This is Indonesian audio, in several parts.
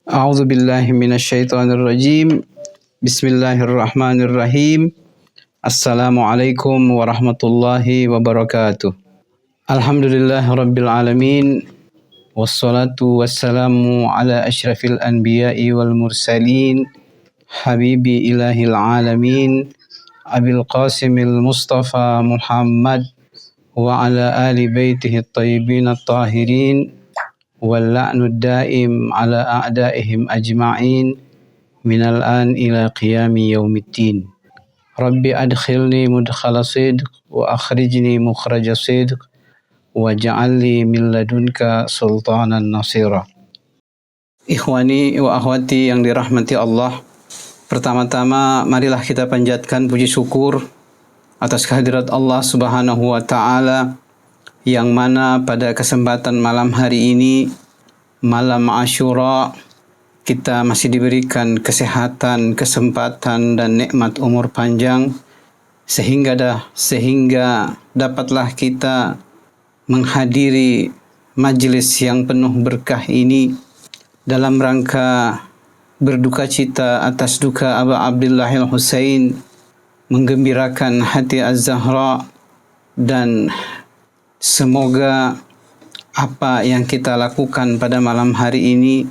A'udzu billahi minasyaitonir rajim. Bismillahirrahmanirrahim. Assalamualaikum warahmatullahi wabarakatuh. Alhamdulillahirabbil alamin. Wassalatu wassalamu ala asyrafil anbiya'i wal mursalin. Habibi ilahil alamin. Abil Qasimil Mustafa Muhammad wa ala ali baitihi at-tayyibin at-tahirin. واللعن الدائم على أعدائهم أجمعين من الآن إلى قيام يوم الدين. رب أدخلني مدخل صدق وأخرجني مخرج صدق واجعل لي من لدنك سلطانا نصيرا. Ikhwani wa akhwati yang dirahmati Allah, pertama-tama marilah kita panjatkan puji syukur atas kehadirat Allah Subhanahu wa Ta'ala, yang mana pada kesempatan malam hari ini, malam Asyura, kita masih diberikan kesehatan, kesempatan dan nikmat umur panjang sehingga dapatlah kita menghadiri majelis yang penuh berkah ini dalam rangka berduka cita atas duka Aba Abdillahil Husain, menggembirakan hati Az-Zahra, dan semoga apa yang kita lakukan pada malam hari ini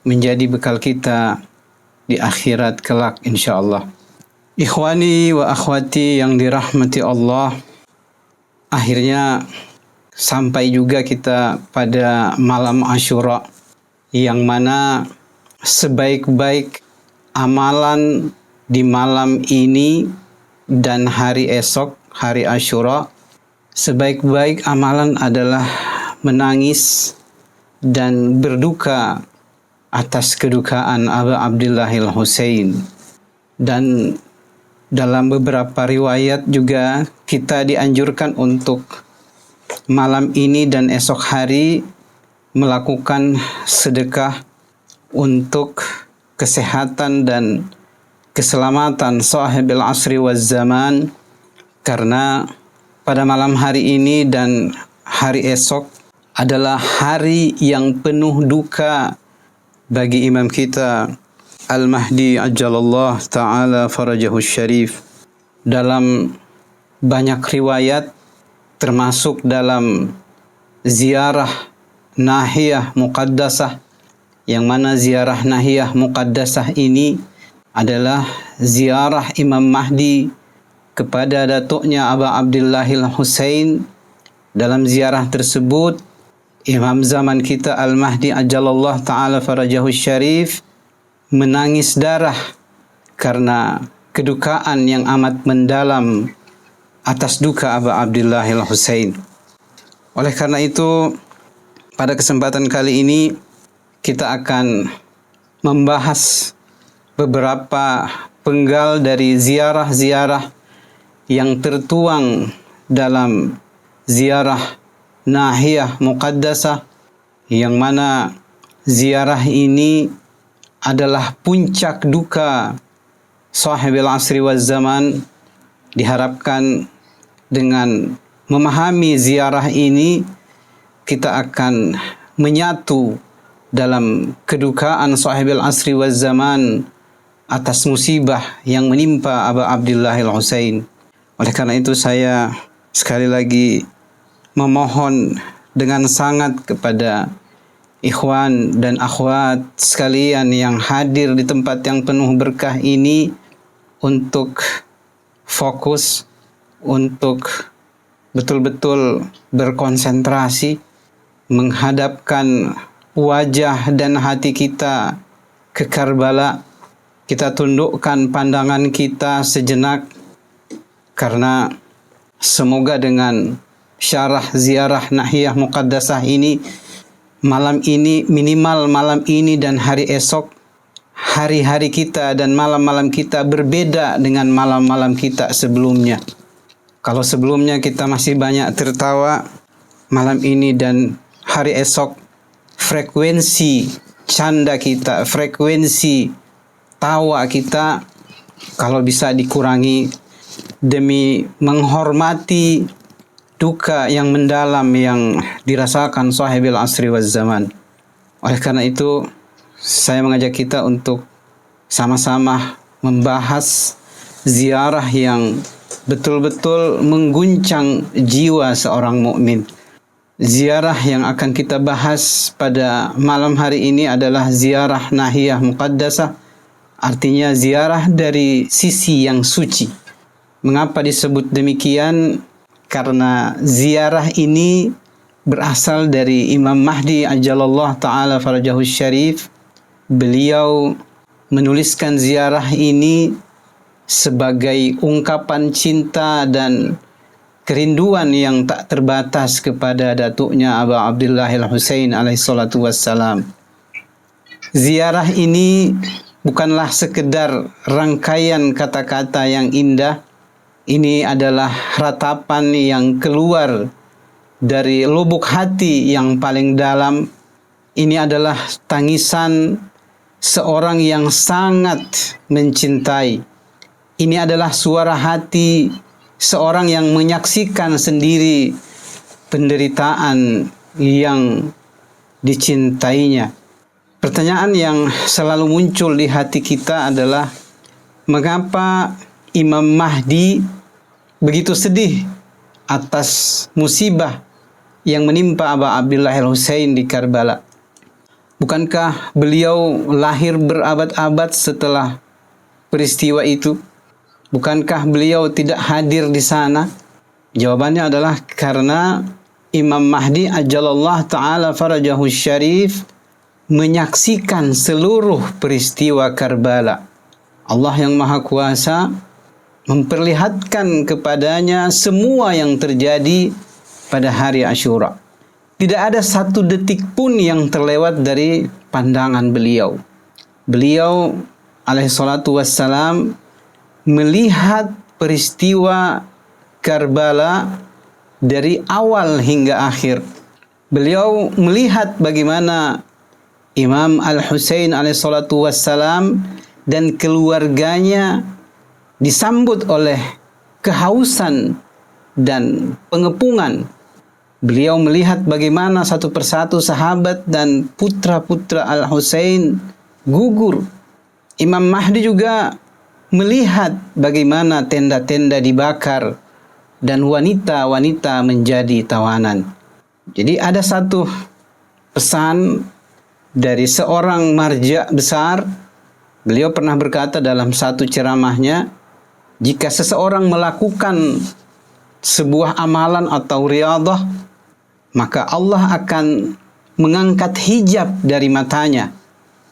menjadi bekal kita di akhirat kelak insyaallah. Ikhwani wa akhwati yang dirahmati Allah, akhirnya sampai juga kita pada malam Asyura, yang mana sebaik-baik amalan di malam ini dan hari esok, hari Asyura, sebaik-baik amalan adalah menangis dan berduka atas kedukaan Aba Abdillahil Husain. Dan dalam beberapa riwayat juga kita dianjurkan untuk malam ini dan esok hari melakukan sedekah untuk kesehatan dan keselamatan sahibil asri waz zaman, karena pada malam hari ini dan hari esok adalah hari yang penuh duka bagi imam kita Al-Mahdi Ajjalallah Ta'ala Farajahus Syarif. Dalam banyak riwayat, termasuk dalam ziarah Nahiyah Muqaddasah, yang mana ziarah Nahiyah Muqaddasah ini adalah ziarah Imam Mahdi kepada datuknya Aba Abdillahil Husain. Dalam ziarah tersebut, Imam zaman kita Al-Mahdi Ajjalallah Ta'ala Farajahus Syarif menangis darah karena kedukaan yang amat mendalam atas duka Aba Abdillahil Husain. Oleh karena itu, pada kesempatan kali ini kita akan membahas beberapa penggal dari ziarah-ziarah yang tertuang dalam ziarah Nahiyah Muqaddasah, yang mana ziarah ini adalah puncak duka sahibil asri waz zaman. Diharapkan dengan memahami ziarah ini, kita akan menyatu dalam kedukaan sahibil asri waz zaman atas musibah yang menimpa Aba Abdillahil Husain. Oleh karena itu, saya sekali lagi memohon dengan sangat kepada ikhwan dan akhwat sekalian yang hadir di tempat yang penuh berkah ini untuk fokus, untuk betul-betul berkonsentrasi menghadapkan wajah dan hati kita ke Karbala. Kita tundukkan pandangan kita sejenak, karena semoga dengan syarah ziarah Nahiyah Muqaddasah ini, malam ini, minimal malam ini dan hari esok, hari-hari kita dan malam-malam kita berbeda dengan malam-malam kita sebelumnya. Kalau sebelumnya kita masih banyak tertawa, malam ini dan hari esok frekuensi canda kita, frekuensi tawa kita kalau bisa dikurangi demi menghormati duka yang mendalam yang dirasakan sahibil asri waz zaman. Oleh karena itu, saya mengajak kita untuk sama-sama membahas ziarah yang betul-betul mengguncang jiwa seorang mukmin. Ziarah yang akan kita bahas pada malam hari ini adalah ziarah nahiyah muqaddasah, artinya ziarah dari sisi yang suci. Mengapa disebut demikian? Karena ziarah ini berasal dari Imam Mahdi ajalallah ta'ala farajahu syarif. Beliau menuliskan ziarah ini sebagai ungkapan cinta dan kerinduan yang tak terbatas kepada datuknya Aba Abdullah al-Husain alaihi salatu wassalam. Ziarah ini bukanlah sekedar rangkaian kata-kata yang indah. Ini adalah ratapan yang keluar dari lubuk hati yang paling dalam. Ini adalah tangisan seorang yang sangat mencintai. Ini adalah suara hati seorang yang menyaksikan sendiri penderitaan yang dicintainya. Pertanyaan yang selalu muncul di hati kita adalah, mengapa Imam Mahdi begitu sedih atas musibah yang menimpa Aba Abdullah al-Husain di Karbala? Bukankah beliau lahir berabad-abad setelah peristiwa itu? Bukankah beliau tidak hadir di sana? Jawabannya adalah karena Imam Mahdi ajalallah ta'ala farajahu syarif menyaksikan seluruh peristiwa Karbala. Allah yang Maha Kuasa memperlihatkan kepadanya semua yang terjadi pada hari Asyura. Tidak ada satu detik pun yang terlewat dari pandangan beliau. Beliau alaihi salatu wassalam melihat peristiwa Karbala dari awal hingga akhir. Beliau melihat bagaimana Imam Al-Husain alaihi salatu wassalam dan keluarganya disambut oleh kehausan dan pengepungan. Beliau melihat bagaimana satu persatu sahabat dan putra-putra Al-Husain gugur. Imam Mahdi juga melihat bagaimana tenda-tenda dibakar dan wanita-wanita menjadi tawanan. Jadi ada satu pesan dari seorang marja besar. Beliau pernah berkata dalam satu ceramahnya, jika seseorang melakukan sebuah amalan atau riyadhah, maka Allah akan mengangkat hijab dari matanya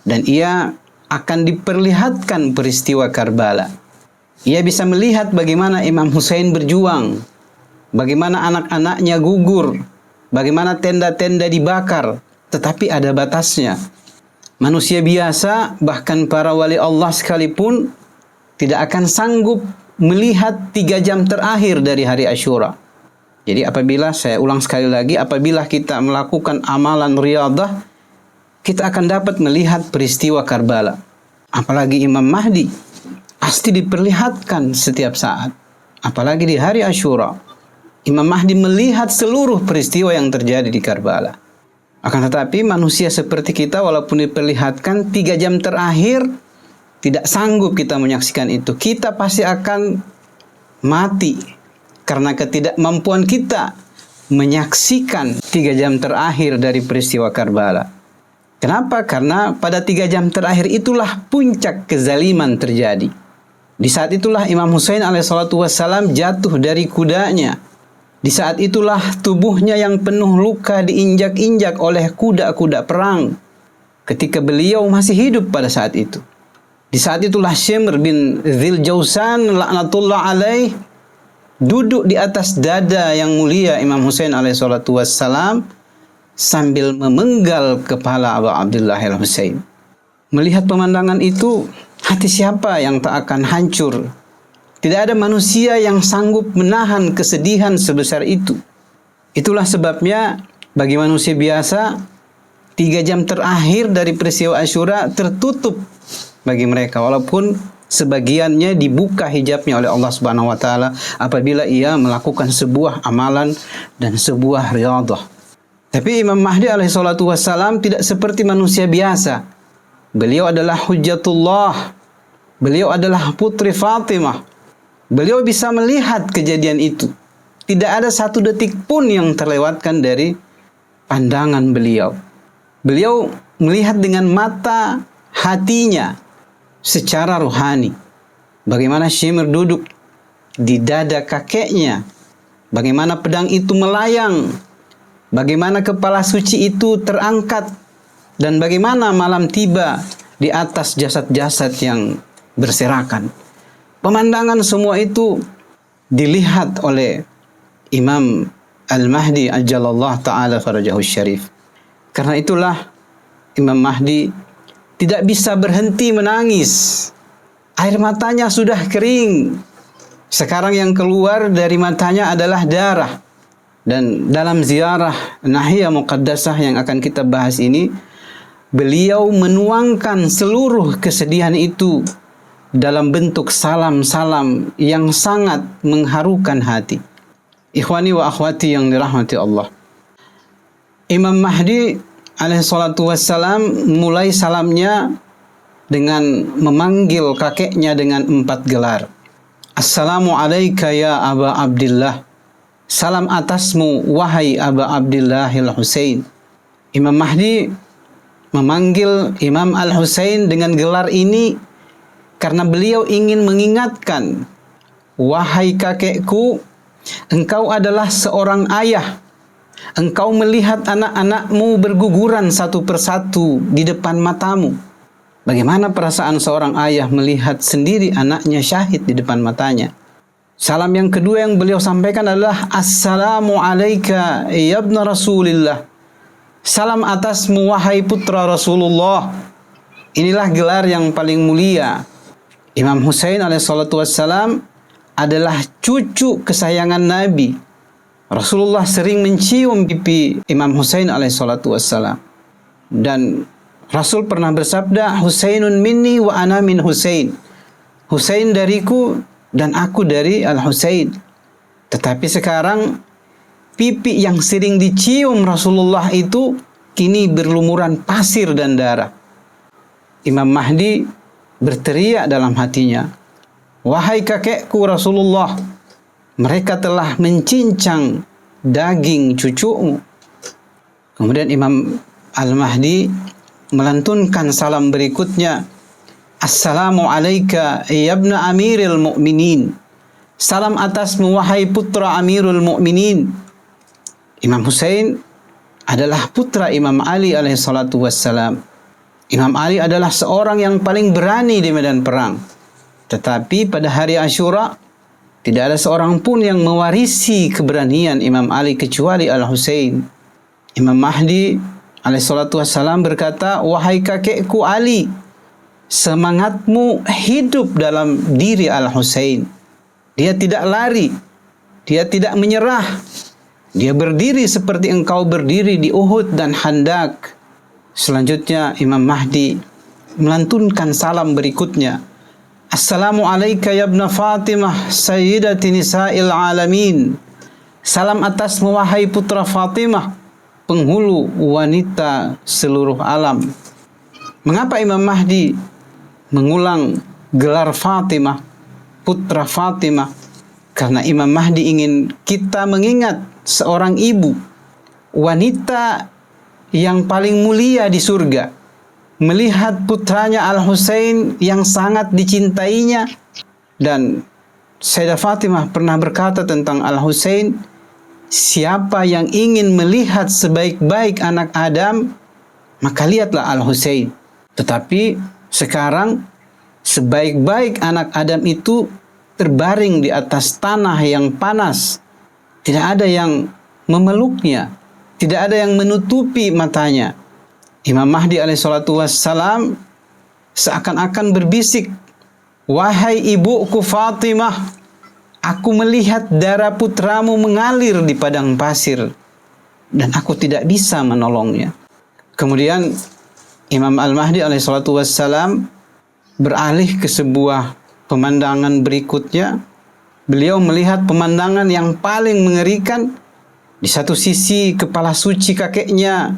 dan ia akan diperlihatkan peristiwa Karbala. Ia bisa melihat bagaimana Imam Husain berjuang, bagaimana anak-anaknya gugur, bagaimana tenda-tenda dibakar, tetapi ada batasnya. Manusia biasa, bahkan para wali Allah sekalipun, tidak akan sanggup melihat 3 jam terakhir dari hari Asyura. Jadi apabila, saya ulang sekali lagi, apabila kita melakukan amalan riyadhah, kita akan dapat melihat peristiwa Karbala. Apalagi Imam Mahdi, pasti diperlihatkan setiap saat. Apalagi di hari Asyura, Imam Mahdi melihat seluruh peristiwa yang terjadi di Karbala. Akan tetapi manusia seperti kita, walaupun diperlihatkan 3 jam terakhir, tidak sanggup kita menyaksikan itu. Kita pasti akan mati karena ketidakmampuan kita menyaksikan 3 jam terakhir dari peristiwa Karbala. Kenapa? Karena pada 3 jam terakhir itulah puncak kezaliman terjadi. Di saat itulah Imam Husain alaihissalatu wassalam jatuh dari kudanya. Di saat itulah tubuhnya yang penuh luka diinjak-injak oleh kuda-kuda perang ketika beliau masih hidup pada saat itu. Di saat itulah Syamr bin Dzil Jausan laknatullah alaih duduk di atas dada yang mulia Imam Husain alaihissalatu wassalam sambil memenggal kepala Abu Abdullah al-Husain. Melihat pemandangan itu, hati siapa yang tak akan hancur? Tidak ada manusia yang sanggup menahan kesedihan sebesar itu. Itulah sebabnya bagi manusia biasa, 3 jam terakhir dari peristiwa Asyura tertutup bagi mereka, walaupun sebagiannya dibuka hijabnya oleh Allah Subhanahu wa taala apabila ia melakukan sebuah amalan dan sebuah riyadhah. Tapi Imam Mahdi alaihi salatu wassalam tidak seperti manusia biasa. Beliau adalah hujjatullah. Beliau adalah putri Fatimah. Beliau bisa melihat kejadian itu. Tidak ada satu detik pun yang terlewatkan dari pandangan beliau. Beliau melihat dengan mata hatinya secara rohani. Bagaimana Shimr duduk di dada kakeknya. Bagaimana pedang itu melayang. Bagaimana kepala suci itu terangkat. Dan bagaimana malam tiba di atas jasad-jasad yang berserakan. Pemandangan semua itu dilihat oleh Imam Al-Mahdi Ajalallah Ta'ala Farajahu Syarif. Karena itulah Imam Mahdi tidak bisa berhenti menangis. Air matanya sudah kering. Sekarang yang keluar dari matanya adalah darah. Dan dalam ziarah Nahiyah Muqaddasah yang akan kita bahas ini, beliau menuangkan seluruh kesedihan itu dalam bentuk salam-salam yang sangat mengharukan hati. Ikhwani wa akhwati yang dirahmati Allah. Imam Mahdi alaihi salatu wassalam mulai salamnya dengan memanggil kakeknya dengan 4 gelar. Assalamu alayka ya Aba Abdillah. Salam atasmu wahai Aba Abdillah al-Husain. Imam Mahdi memanggil Imam Al-Husain dengan gelar ini karena beliau ingin mengingatkan, wahai kakekku, engkau adalah seorang ayah. Engkau melihat anak-anakmu berguguran satu persatu di depan matamu. Bagaimana perasaan seorang ayah melihat sendiri anaknya syahid di depan matanya? Salam yang kedua yang beliau sampaikan adalah Assalamu alayka ya ibna Rasulillah. Salam atasmu wahai putra Rasulullah. Inilah gelar yang paling mulia. Imam Husain alaihissalatu wassalam adalah cucu kesayangan Nabi. Rasulullah sering mencium pipi Imam Husain alaihissalatu wassalam. Dan Rasul pernah bersabda, Husainun minni wa ana min Husain. Husain dariku dan aku dari Al-Husain. Tetapi sekarang pipi yang sering dicium Rasulullah itu kini berlumuran pasir dan darah. Imam Mahdi berteriak dalam hatinya, wahai kakekku Rasulullah, mereka telah mencincang daging cucumu. Kemudian Imam Al-Mahdi melantunkan salam berikutnya, Assalamu alayka ya ibna Amiril Mu'minin. Salam atasmu wahai putra Amirul Mu'minin. Imam Husain adalah putra Imam Ali alaihissalatu wassalam. Imam Ali adalah seorang yang paling berani di medan perang. Tetapi pada hari Asyura, tidak ada seorang pun yang mewarisi keberanian Imam Ali kecuali Al-Husain. Imam Mahdi alaihissalatu wassalam berkata, wahai kakekku Ali, semangatmu hidup dalam diri Al-Husain. Dia tidak lari, dia tidak menyerah. Dia berdiri seperti engkau berdiri di Uhud dan Handak. Selanjutnya Imam Mahdi melantunkan salam berikutnya. Assalamu alayka ya ibna Fatimah sayyidati nisa'il alamin. Salam atasmu wahai putra Fatimah, penghulu wanita seluruh alam. Mengapa Imam Mahdi mengulang gelar Fatimah, putra Fatimah? Karena Imam Mahdi ingin kita mengingat seorang ibu, wanita yang paling mulia di surga, melihat putranya Al-Husain yang sangat dicintainya. Dan Sayyidah Fatimah pernah berkata tentang Al-Husain, siapa yang ingin melihat sebaik-baik anak Adam, maka lihatlah Al-Husain. Tetapi sekarang sebaik-baik anak Adam itu terbaring di atas tanah yang panas. Tidak ada yang memeluknya, tidak ada yang menutupi matanya. Imam Mahdi alaihissalatu wassalam seakan-akan berbisik, wahai ibuku Fatimah, aku melihat darah putramu mengalir di padang pasir dan aku tidak bisa menolongnya. Kemudian Imam Al-Mahdi alaihissalatu wassalam beralih ke sebuah pemandangan berikutnya. Beliau melihat pemandangan yang paling mengerikan. Di satu sisi kepala suci kakeknya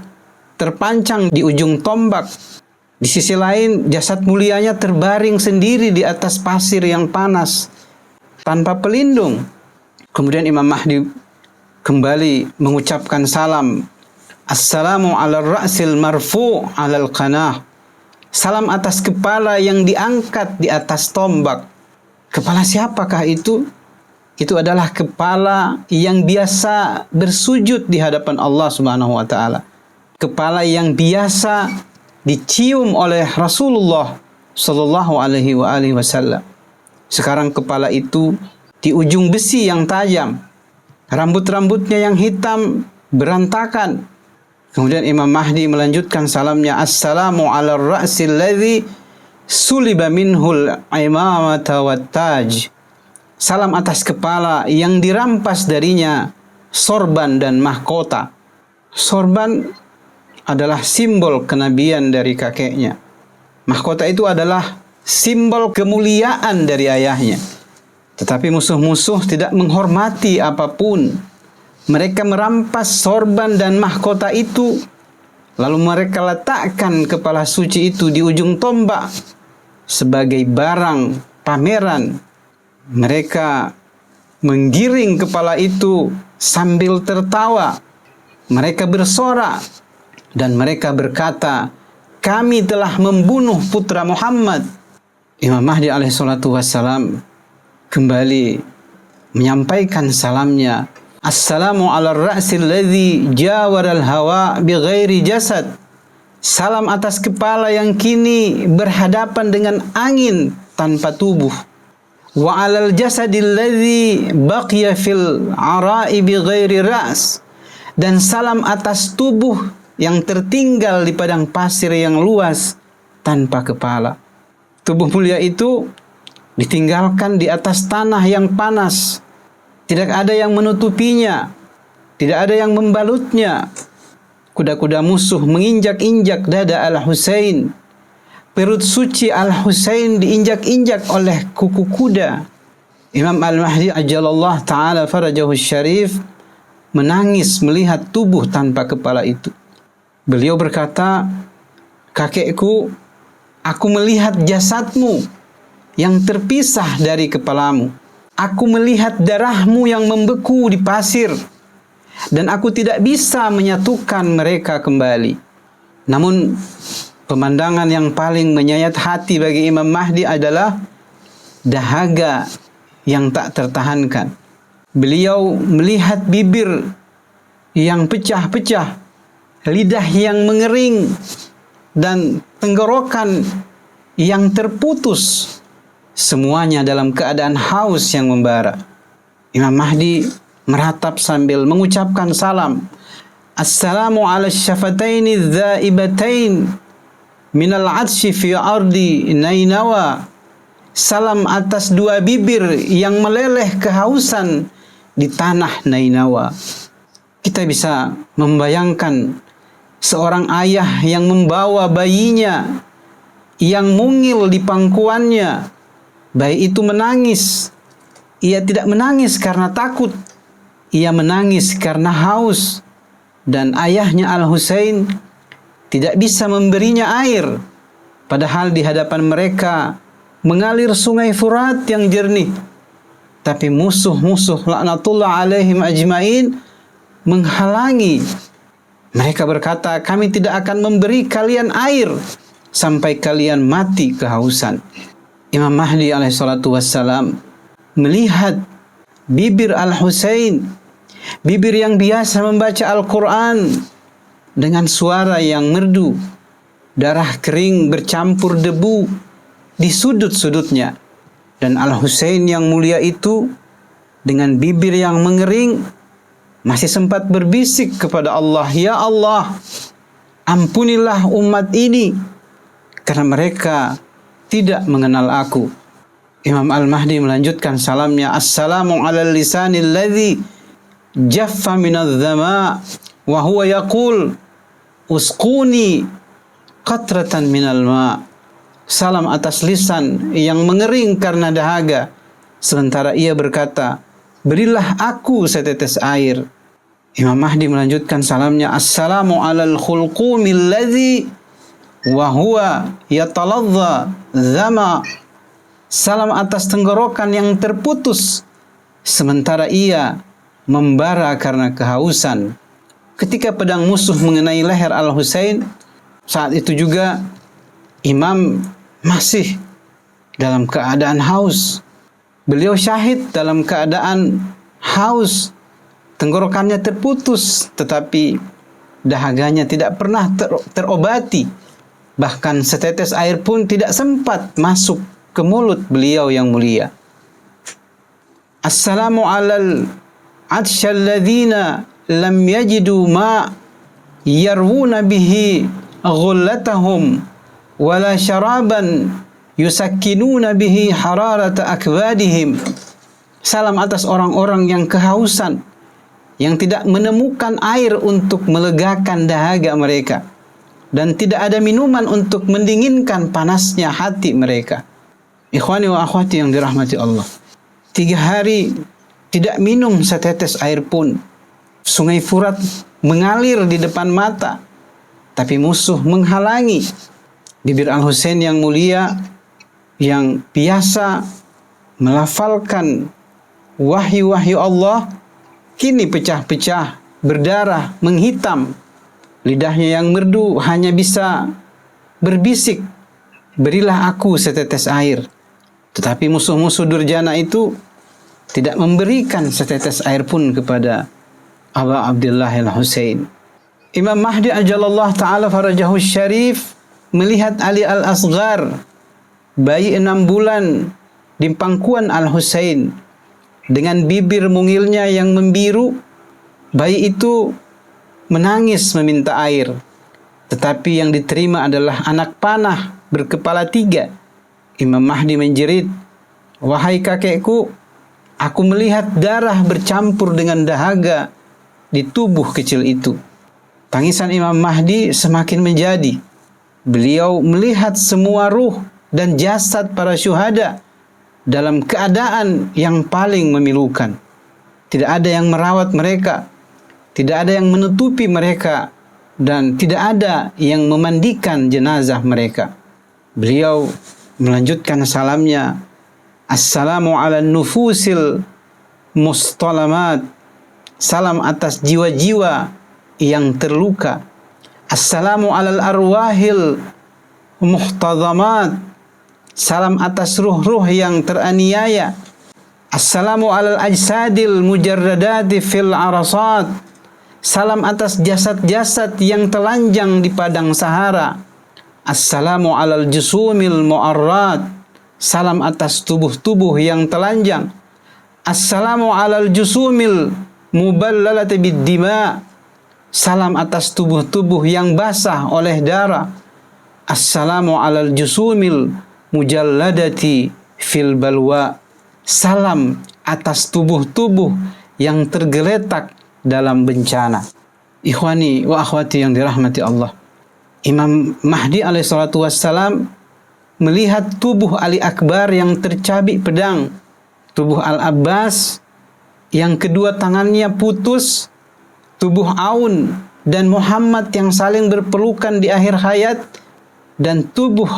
terpancang di ujung tombak. Di sisi lain, jasad mulianya terbaring sendiri di atas pasir yang panas, tanpa pelindung. Kemudian Imam Mahdi kembali mengucapkan salam. Assalamu ala ra'sil marfu' alal qanah. Salam atas kepala yang diangkat di atas tombak. Kepala siapakah itu? Itu adalah kepala yang biasa bersujud di hadapan Allah Subhanahu wa taala. Kepala yang biasa dicium oleh Rasulullah sallallahu alaihi wasallam. Sekarang kepala itu di ujung besi yang tajam. Rambut-rambutnya yang hitam berantakan. Kemudian Imam Mahdi melanjutkan salamnya, Assalamu ala ra'sil ladzi suliba minhul imamata wat taj. Salam atas kepala yang dirampas darinya sorban dan mahkota. Sorban adalah simbol kenabian dari kakeknya. Mahkota itu adalah simbol kemuliaan dari ayahnya. Tetapi musuh-musuh tidak menghormati apapun. Mereka merampas sorban dan mahkota itu, lalu mereka letakkan kepala suci itu di ujung tombak sebagai barang pameran. Mereka menggiring kepala itu sambil tertawa. Mereka bersorak dan mereka berkata, kami telah membunuh putra Muhammad. Imam Mahdi alaihissalatu wassalam kembali menyampaikan salamnya. Assalamu ala ra'sil ladzi jawaral hawa bighairi jasad. Salam atas kepala yang kini berhadapan dengan angin tanpa tubuh. Wa alal jasadil ladzi baqiya fil ara'i bighairi ra's. Dan salam atas tubuh yang tertinggal di padang pasir yang luas tanpa kepala. Tubuh mulia itu ditinggalkan di atas tanah yang panas. Tidak ada yang menutupinya, tidak ada yang membalutnya. Kuda-kuda musuh menginjak-injak dada Al-Husain. Perut suci Al-Husain diinjak-injak oleh kuku kuda. Imam Al-Mahdi ajalallah ta'ala farajahu syarif menangis melihat tubuh tanpa kepala itu. Beliau berkata, kakekku, aku melihat jasadmu yang terpisah dari kepalamu. Aku melihat darahmu yang membeku di pasir. Dan aku tidak bisa menyatukan mereka kembali. Namun, pemandangan yang paling menyayat hati bagi Imam Mahdi adalah dahaga yang tak tertahankan. Beliau melihat bibir yang pecah-pecah, lidah yang mengering, dan tenggorokan yang terputus. Semuanya dalam keadaan haus yang membara. Imam Mahdi meratap sambil mengucapkan salam. Assalamu ala syafataini dzaibatain minal atsyi fi ardi Nainawa. Salam atas dua bibir yang meleleh kehausan di tanah Nainawa. Kita bisa membayangkan seorang ayah yang membawa bayinya yang mungil di pangkuannya. Bayi itu menangis. Ia tidak menangis karena takut. Ia menangis karena haus. Dan ayahnya Al-Husain tidak bisa memberinya air. Padahal di hadapan mereka mengalir sungai Furat yang jernih. Tapi musuh-musuh laknatullah alaihim ajmain menghalangi. Mereka berkata, kami tidak akan memberi kalian air sampai kalian mati kehausan. Imam Mahdi alaihissalatu wassalam melihat bibir Al-Husain, bibir yang biasa membaca Al-Quran dengan suara yang merdu, darah kering bercampur debu di sudut-sudutnya. Dan Al-Husain yang mulia itu dengan bibir yang mengering masih sempat berbisik kepada Allah, ya Allah, ampunilah umat ini karena mereka tidak mengenal aku. Imam Al-Mahdi melanjutkan salamnya, Assalamu ala lisanil ladzi jaffa minadh dhama wa huwa yaqul usquni qatratan minal ma. Salam atas lisan yang mengering karena dahaga, sementara ia berkata, berilah aku setetes air. Imam Mahdi melanjutkan salamnya, Assalamu alal khulqumil ladzi wa huwa yataladza zama. Salam atas tenggorokan yang terputus sementara ia membara karena kehausan. Ketika pedang musuh mengenai leher Al-Husain, saat itu juga Imam masih dalam keadaan haus. Beliau syahid dalam keadaan haus. Tenggorokannya terputus, tetapi dahaganya tidak pernah terobati. Bahkan setetes air pun tidak sempat masuk ke mulut beliau yang mulia. Assalamu alal atsyalladzina lam yajidu ma yarwuna bihi ghullatahum wala syaraban yusakkinuna bihi hararata akbadihim. Salam atas orang-orang yang kehausan, yang tidak menemukan air untuk melegakan dahaga mereka, dan tidak ada minuman untuk mendinginkan panasnya hati mereka. Ikhwani wa akhwati yang dirahmati Allah, 3 hari tidak minum setetes air pun. Sungai Furat mengalir di depan mata, tapi musuh menghalangi. Bibir Al-Husain yang mulia, yang biasa melafalkan wahyu-wahyu Allah, kini pecah-pecah, berdarah, menghitam. Lidahnya yang merdu hanya bisa berbisik, berilah aku setetes air. Tetapi musuh-musuh durjana itu tidak memberikan setetes air pun kepada Aba Abdullah Al-Husain. Imam Mahdi ajalallah ta'ala farajahu syarif melihat Ali Al-Asghar, bayi 6 bulan di pangkuan Al-Husain, dengan bibir mungilnya yang membiru. Bayi itu menangis meminta air, tetapi yang diterima adalah anak panah berkepala 3. Imam Mahdi menjerit, "Wahai kakekku, aku melihat darah bercampur dengan dahaga di tubuh kecil itu." Tangisan Imam Mahdi semakin menjadi. Beliau melihat semua ruh dan jasad para syuhada dalam keadaan yang paling memilukan. Tidak ada yang merawat mereka, tidak ada yang menutupi mereka, dan tidak ada yang memandikan jenazah mereka. Beliau melanjutkan salamnya, "Assalamu ala nufusil mustalamat." Salam atas jiwa-jiwa yang terluka. "Assalamu alal arwahil muhtadamat." Salam atas ruh-ruh yang teraniaya. "Assalamu alal ajsadil mujarradati fil arasat." Salam atas jasad-jasad yang telanjang di padang Sahara. "Assalamu alal jusumil mu'arrad." Salam atas tubuh-tubuh yang telanjang. "Assalamu alal jusumil muballalati bid-dima." Salam atas tubuh-tubuh yang basah oleh darah. "Assalamu alal jusumil mujalladati fil balwa." Salam atas tubuh-tubuh yang tergeletak dalam bencana. Ikhwani wa akhwati yang dirahmati Allah, Imam Mahdi alaihissalatu wassalam melihat tubuh Ali Akbar yang tercabik pedang, tubuh Al-Abbas yang kedua tangannya putus, tubuh Aun dan Muhammad yang saling berpelukan di akhir hayat, dan tubuh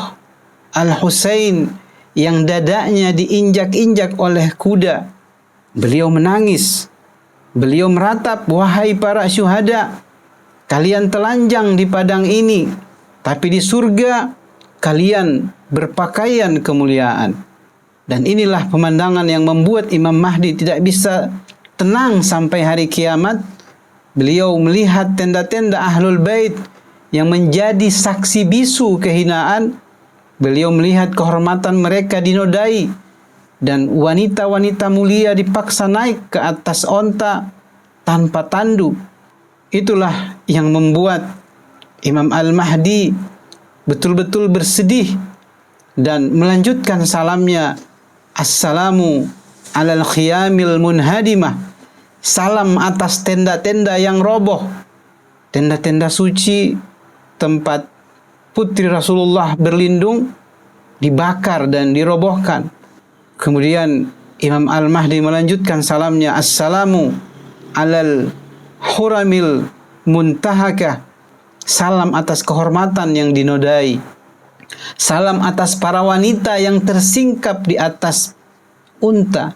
Al-Husain yang dadanya diinjak-injak oleh kuda. Beliau menangis. Beliau meratap, "Wahai para syuhada, kalian telanjang di padang ini, tapi di surga kalian berpakaian kemuliaan." Dan inilah pemandangan yang membuat Imam Mahdi tidak bisa tenang sampai hari kiamat. Beliau melihat tenda-tenda Ahlul Bait yang menjadi saksi bisu kehinaan. Beliau melihat kehormatan mereka dinodai, dan wanita-wanita mulia dipaksa naik ke atas onta tanpa tandu. Itulah yang membuat Imam Al-Mahdi betul-betul bersedih dan melanjutkan salamnya, "Assalamu alal khiyamil munhadimah." Salam atas tenda-tenda yang roboh, tenda-tenda suci tempat putri Rasulullah berlindung dibakar dan dirobohkan. Kemudian Imam Al-Mahdi melanjutkan salamnya, "Assalamu alal huramil muntahakah." Salam atas kehormatan yang dinodai. Salam atas para wanita yang tersingkap di atas unta.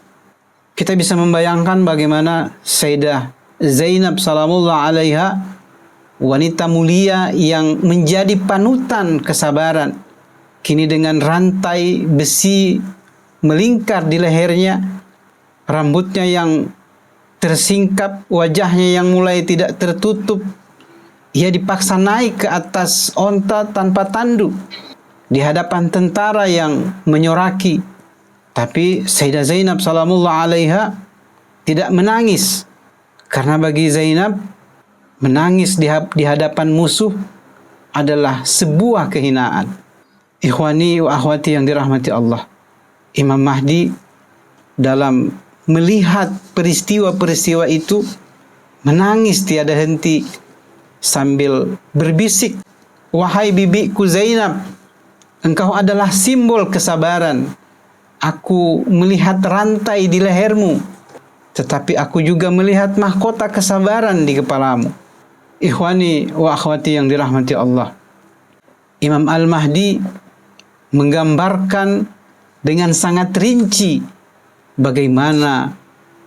Kita bisa membayangkan bagaimana Sayyidah Zainab salamullah alaiha, wanita mulia yang menjadi panutan kesabaran, kini dengan rantai besi melingkar di lehernya, rambutnya yang tersingkap, wajahnya yang mulai tidak tertutup, ia dipaksa naik ke atas onta tanpa tanduk di hadapan tentara yang menyoraki. Tapi Sayyidah Zainab salamullah alaiha tidak menangis, karena bagi Zainab menangis di hadapan musuh adalah sebuah kehinaan. Ikhwani wa akhwati yang dirahmati Allah, Imam Mahdi dalam melihat peristiwa-peristiwa itu menangis tiada henti sambil berbisik, "Wahai bibiku Zainab, engkau adalah simbol kesabaran. Aku melihat rantai di lehermu, tetapi aku juga melihat mahkota kesabaran di kepalamu." Ikhwani wa akhwati yang dirahmati Allah, Imam Al-Mahdi menggambarkan dengan sangat rinci bagaimana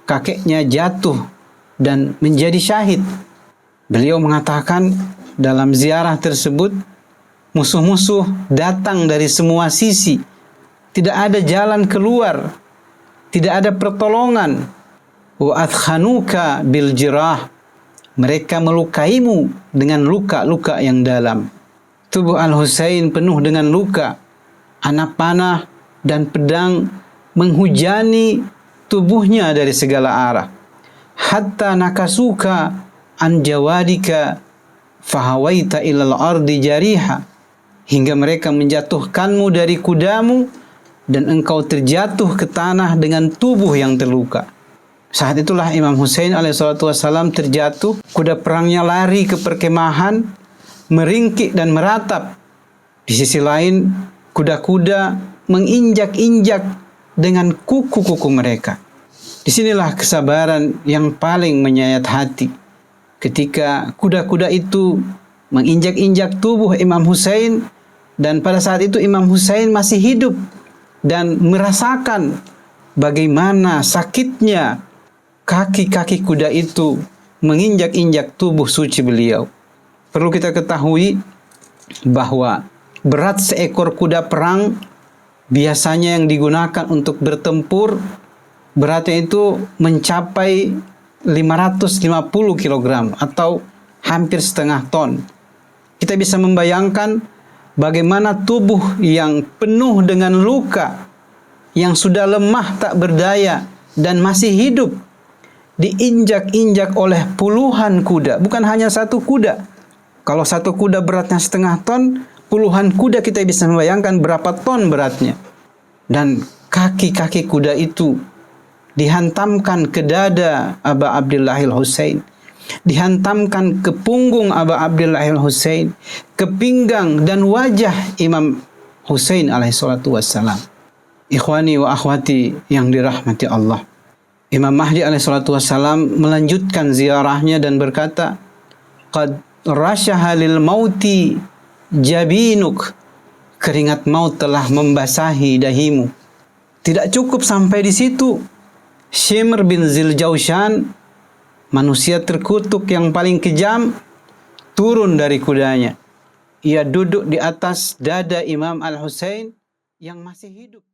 kakeknya jatuh dan menjadi syahid. Beliau mengatakan dalam ziarah tersebut, musuh-musuh datang dari semua sisi. Tidak ada jalan keluar, tidak ada pertolongan. Wa athkhanuka bil jirah. Mereka melukaimu dengan luka-luka yang dalam. Tubuh Al-Husain penuh dengan luka. Anak panah dan pedang menghujani tubuhnya dari segala arah. Hatta nakasuka an jawadika fahawaita ilal ardi jariha. Hingga mereka menjatuhkanmu dari kudamu dan engkau terjatuh ke tanah dengan tubuh yang terluka. Saat itulah Imam Husain alaihissalatu wassalam terjatuh. Kuda perangnya lari ke perkemahan, meringkik dan meratap. Di sisi lain, kuda-kuda menginjak-injak dengan kuku-kuku mereka. Disinilah kesabaran yang paling menyayat hati. Ketika kuda-kuda itu menginjak-injak tubuh Imam Husain, dan pada saat itu Imam Husain masih hidup dan merasakan bagaimana sakitnya kaki-kaki kuda itu menginjak-injak tubuh suci beliau. Perlu kita ketahui bahwa berat seekor kuda perang biasanya yang digunakan untuk bertempur, beratnya itu mencapai 550 kg atau hampir setengah ton. Kita bisa membayangkan bagaimana tubuh yang penuh dengan luka, yang sudah lemah tak berdaya dan masih hidup, diinjak-injak oleh puluhan kuda. Bukan hanya satu kuda. Kalau satu kuda beratnya setengah ton, puluhan kuda kita bisa membayangkan berapa ton beratnya. Dan kaki-kaki kuda itu dihantamkan ke dada Aba Abdillahil Husain, dihantamkan ke punggung Aba Abdillahil Husain, ke pinggang dan wajah Imam Husain alaihissalatu wassalam. Ikhwani wa akhwati yang dirahmati Allah, Imam Mahdi alaihissalatu wassalam melanjutkan ziarahnya dan berkata, "Qad rasyaha lil mauti jabinuk." Keringat maut telah membasahi dahimu. Tidak cukup sampai di situ. Shimr bin Ziljaushan, manusia terkutuk yang paling kejam, turun dari kudanya. Ia duduk di atas dada Imam Al-Husain yang masih hidup.